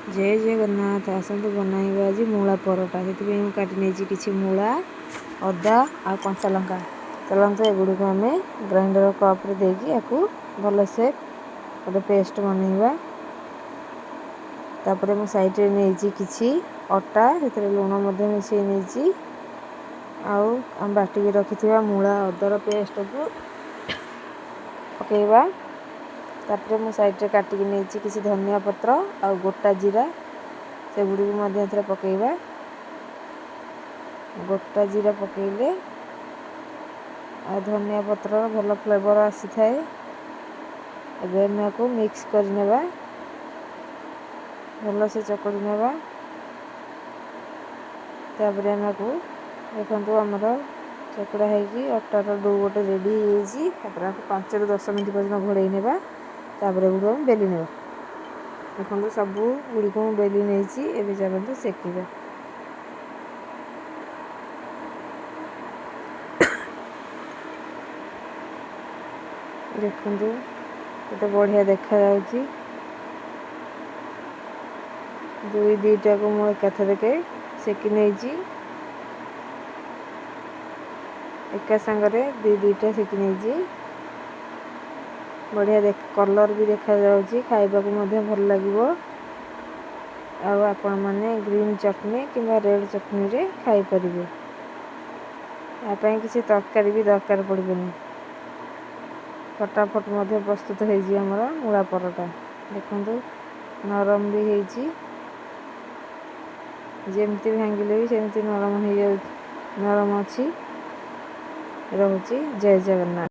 जय जगन्नाथ आसतु बनाइबा आज मूला परोटा से काटी नहीं किसी मूला अदा आ कंचा लंका चलते एगुड़ी आम ग्राइंडर कप्रे देकी भलसे गोटे पेस्ट बनइबा तापर मु साइड रे नहीं किसी अटा से लुण मिसई नहीं आम बाटिकी रखि मूला अदर पेस्ट को पकेबा तापर मु साइड रे काटिकी नहीं किसी धनिया पत्र आ गोटा जीरा से गुड़ी पकेबा गोटा जीरा पकेले आ धनिया पत्र भल फ्लेवर आसी थाए को मिक्स करनेबा भल से चकड़ी नेबा तापर को देखो आमर चकड़ा है अटार डो गोटे रेडी हो 5 ରୁ 10 मिनट पर्यटन घोड़े नेबा तापर गुड़ बेली नेबा देखो सबू गुड़ी को बेली नहीं एवं चलते सेकिबा देखो ये बढ़िया देखा दुई दुईटा को मु एकाथर के सेकी नहीं एका सांगरे दुईटा सेकी नहीं बढ़िया कलर भी देखा खाइबा को भल लगे आपण मैंने ग्रीन चटनी किंवा रेड चटनी रे खाई परिबे यापाई किसी तरकारी भी दरकार पड़बनी फटाफट प्रस्तुत हो मूला परोटा देखो नरम भी होती जमती भांगिले भी सेमती नरम हो नरम अच्छी रोचे जय जगन्नाथ।